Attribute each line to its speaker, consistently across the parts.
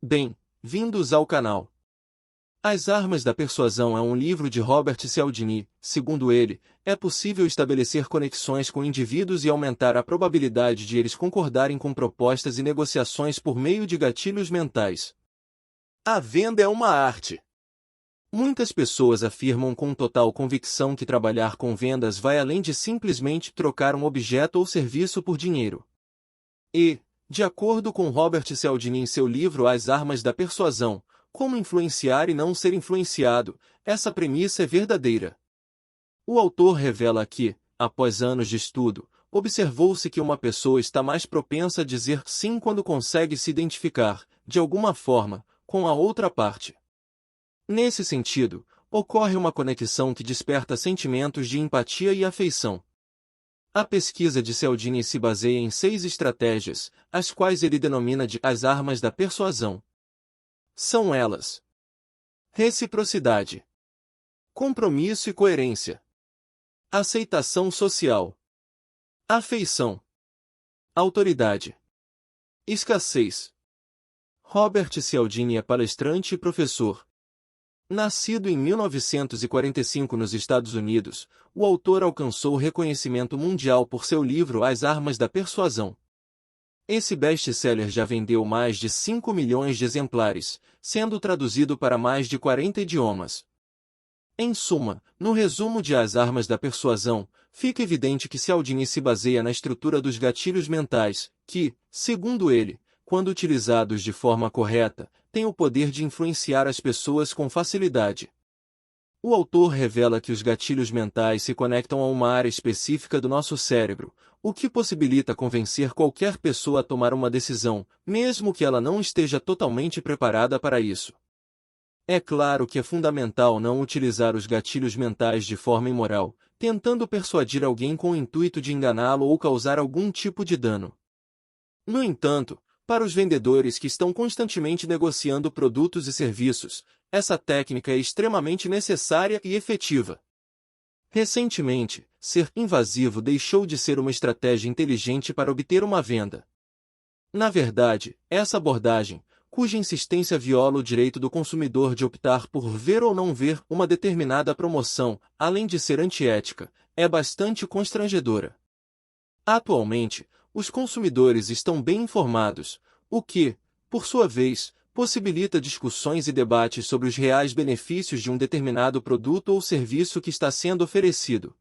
Speaker 1: Bem-vindos ao canal. As Armas da Persuasão é um livro de Robert Cialdini. Segundo ele, é possível estabelecer conexões com indivíduos e aumentar a probabilidade de eles concordarem com propostas e negociações por meio de gatilhos mentais. A venda é uma arte. Muitas pessoas afirmam com total convicção que trabalhar com vendas vai além de simplesmente trocar um objeto ou serviço por dinheiro. E, de acordo com Robert Cialdini em seu livro As Armas da Persuasão, Como Influenciar e Não Ser Influenciado, essa premissa é verdadeira. O autor revela que, após anos de estudo, observou-se que uma pessoa está mais propensa a dizer sim quando consegue se identificar, de alguma forma, com a outra parte. Nesse sentido, ocorre uma conexão que desperta sentimentos de empatia e afeição. A pesquisa de Cialdini se baseia em 6 estratégias, as quais ele denomina de as armas da persuasão. São elas: reciprocidade, compromisso e coerência, aceitação social, afeição, autoridade, escassez. Robert Cialdini é palestrante e professor. Nascido em 1945 nos Estados Unidos, o autor alcançou reconhecimento mundial por seu livro As Armas da Persuasão. Esse best-seller já vendeu mais de 5 milhões de exemplares, sendo traduzido para mais de 40 idiomas. Em suma, no resumo de As Armas da Persuasão, fica evidente que Cialdini se baseia na estrutura dos gatilhos mentais, que, segundo ele, quando utilizados de forma correta, têm o poder de influenciar as pessoas com facilidade. O autor revela que os gatilhos mentais se conectam a uma área específica do nosso cérebro, o que possibilita convencer qualquer pessoa a tomar uma decisão, mesmo que ela não esteja totalmente preparada para isso. É claro que é fundamental não utilizar os gatilhos mentais de forma imoral, tentando persuadir alguém com o intuito de enganá-lo ou causar algum tipo de dano. No entanto, para os vendedores que estão constantemente negociando produtos e serviços, essa técnica é extremamente necessária e efetiva. Recentemente, ser invasivo deixou de ser uma estratégia inteligente para obter uma venda. Na verdade, essa abordagem, cuja insistência viola o direito do consumidor de optar por ver ou não ver uma determinada promoção, além de ser antiética, é bastante constrangedora. Atualmente, os consumidores estão bem informados, o que, por sua vez, possibilita discussões e debates sobre os reais benefícios de um determinado produto ou serviço que está sendo oferecido.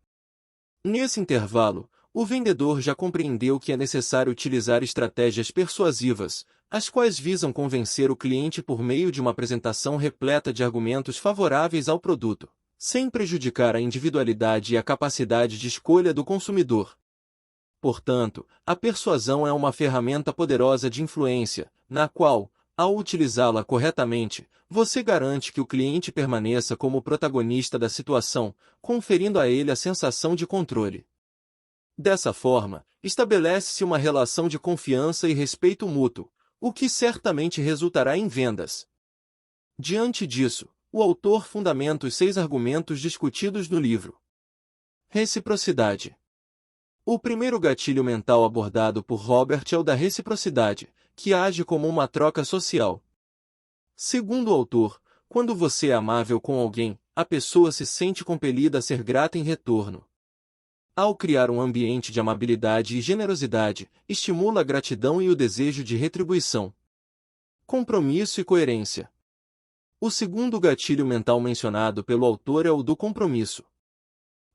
Speaker 1: Nesse intervalo, o vendedor já compreendeu que é necessário utilizar estratégias persuasivas, as quais visam convencer o cliente por meio de uma apresentação repleta de argumentos favoráveis ao produto, sem prejudicar a individualidade e a capacidade de escolha do consumidor. Portanto, a persuasão é uma ferramenta poderosa de influência, na qual, ao utilizá-la corretamente, você garante que o cliente permaneça como protagonista da situação, conferindo a ele a sensação de controle. Dessa forma, estabelece-se uma relação de confiança e respeito mútuo, o que certamente resultará em vendas. Diante disso, o autor fundamenta os 6 argumentos discutidos no livro. Reciprocidade. O primeiro gatilho mental abordado por Robert é o da reciprocidade, que age como uma troca social. Segundo o autor, quando você é amável com alguém, a pessoa se sente compelida a ser grata em retorno. Ao criar um ambiente de amabilidade e generosidade, estimula a gratidão e o desejo de retribuição. Compromisso e coerência. O segundo gatilho mental mencionado pelo autor é o do compromisso.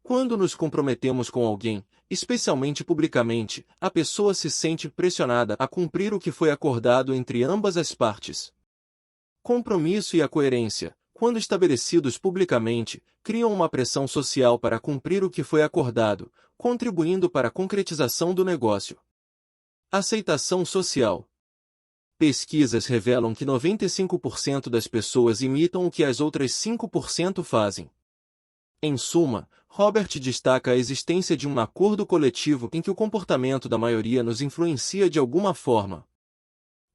Speaker 1: Quando nos comprometemos com alguém, especialmente publicamente, a pessoa se sente pressionada a cumprir o que foi acordado entre ambas as partes. Compromisso e a coerência, quando estabelecidos publicamente, criam uma pressão social para cumprir o que foi acordado, contribuindo para a concretização do negócio. Aceitação social. Pesquisas revelam que 95% das pessoas imitam o que as outras 5% fazem. Em suma, Robert destaca a existência de um acordo coletivo em que o comportamento da maioria nos influencia de alguma forma.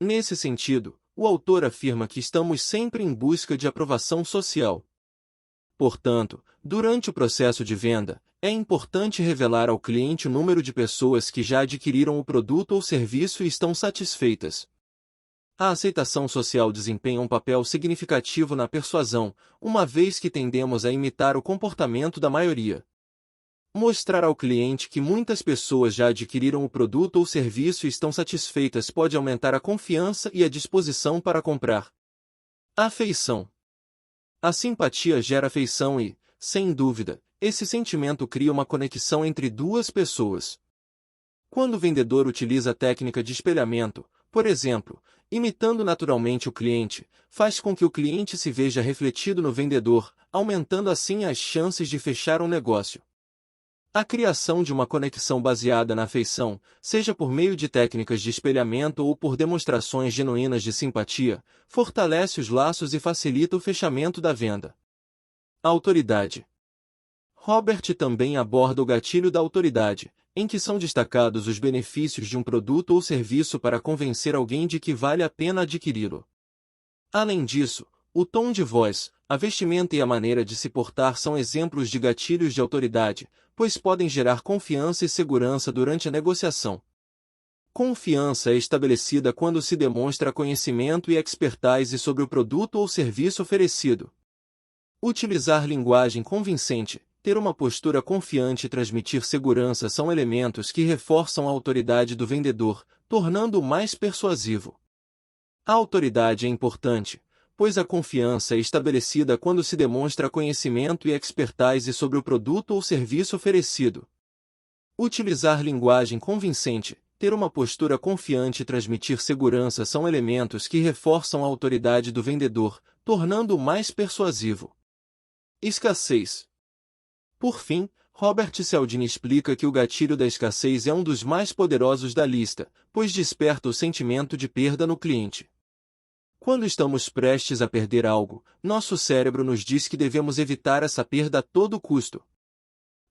Speaker 1: Nesse sentido, o autor afirma que estamos sempre em busca de aprovação social. Portanto, durante o processo de venda, é importante revelar ao cliente o número de pessoas que já adquiriram o produto ou serviço e estão satisfeitas. A aceitação social desempenha um papel significativo na persuasão, uma vez que tendemos a imitar o comportamento da maioria. Mostrar ao cliente que muitas pessoas já adquiriram o produto ou serviço e estão satisfeitas pode aumentar a confiança e a disposição para comprar. Afeição. A simpatia gera afeição e, sem dúvida, esse sentimento cria uma conexão entre duas pessoas. Quando o vendedor utiliza a técnica de espelhamento, por exemplo, imitando naturalmente o cliente, faz com que o cliente se veja refletido no vendedor, aumentando assim as chances de fechar um negócio. A criação de uma conexão baseada na afeição, seja por meio de técnicas de espelhamento ou por demonstrações genuínas de simpatia, fortalece os laços e facilita o fechamento da venda. A autoridade. Robert também aborda o gatilho da autoridade, em que são destacados os benefícios de um produto ou serviço para convencer alguém de que vale a pena adquiri-lo. Além disso, o tom de voz, a vestimenta e a maneira de se portar são exemplos de gatilhos de autoridade, pois podem gerar confiança e segurança durante a negociação. Confiança é estabelecida quando se demonstra conhecimento e expertise sobre o produto ou serviço oferecido. Utilizar linguagem convincente, ter uma postura confiante e transmitir segurança são elementos que reforçam a autoridade do vendedor, tornando-o mais persuasivo. A autoridade é importante, pois a confiança é estabelecida quando se demonstra conhecimento e expertise sobre o produto ou serviço oferecido. Utilizar linguagem convincente, ter uma postura confiante e transmitir segurança são elementos que reforçam a autoridade do vendedor, tornando-o mais persuasivo. Escassez. Por fim, Robert Cialdini explica que o gatilho da escassez é um dos mais poderosos da lista, pois desperta o sentimento de perda no cliente. Quando estamos prestes a perder algo, nosso cérebro nos diz que devemos evitar essa perda a todo custo.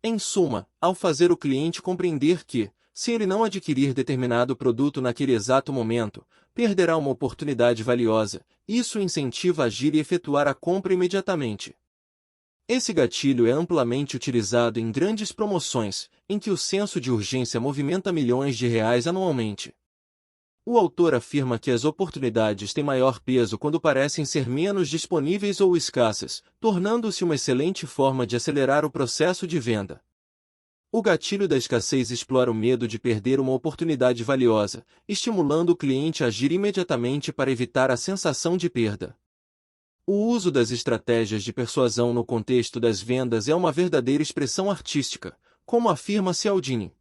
Speaker 1: Em suma, ao fazer o cliente compreender que, se ele não adquirir determinado produto naquele exato momento, perderá uma oportunidade valiosa, isso o incentiva a agir e efetuar a compra imediatamente. Esse gatilho é amplamente utilizado em grandes promoções, em que o senso de urgência movimenta milhões de reais anualmente. O autor afirma que as oportunidades têm maior peso quando parecem ser menos disponíveis ou escassas, tornando-se uma excelente forma de acelerar o processo de venda. O gatilho da escassez explora o medo de perder uma oportunidade valiosa, estimulando o cliente a agir imediatamente para evitar a sensação de perda. O uso das estratégias de persuasão no contexto das vendas é uma verdadeira expressão artística, como afirma Cialdini.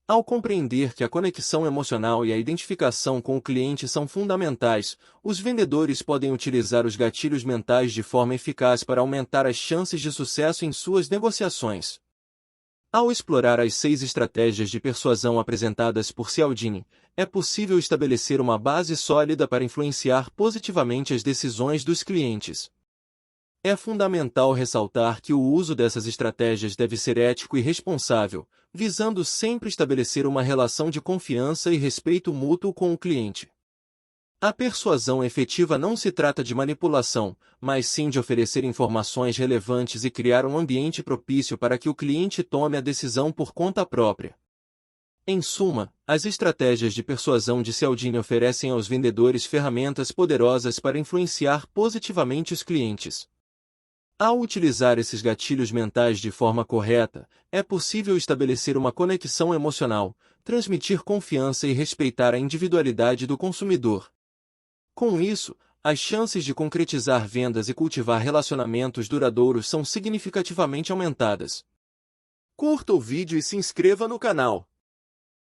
Speaker 1: Ao compreender que a conexão emocional e a identificação com o cliente são fundamentais, os vendedores podem utilizar os gatilhos mentais de forma eficaz para aumentar as chances de sucesso em suas negociações. Ao explorar as 6 estratégias de persuasão apresentadas por Cialdini, é possível estabelecer uma base sólida para influenciar positivamente as decisões dos clientes. É fundamental ressaltar que o uso dessas estratégias deve ser ético e responsável, visando sempre estabelecer uma relação de confiança e respeito mútuo com o cliente. A persuasão efetiva não se trata de manipulação, mas sim de oferecer informações relevantes e criar um ambiente propício para que o cliente tome a decisão por conta própria. Em suma, as estratégias de persuasão de Cialdini oferecem aos vendedores ferramentas poderosas para influenciar positivamente os clientes. Ao utilizar esses gatilhos mentais de forma correta, é possível estabelecer uma conexão emocional, transmitir confiança e respeitar a individualidade do consumidor. Com isso, as chances de concretizar vendas e cultivar relacionamentos duradouros são significativamente aumentadas. Curta o vídeo e se inscreva no canal.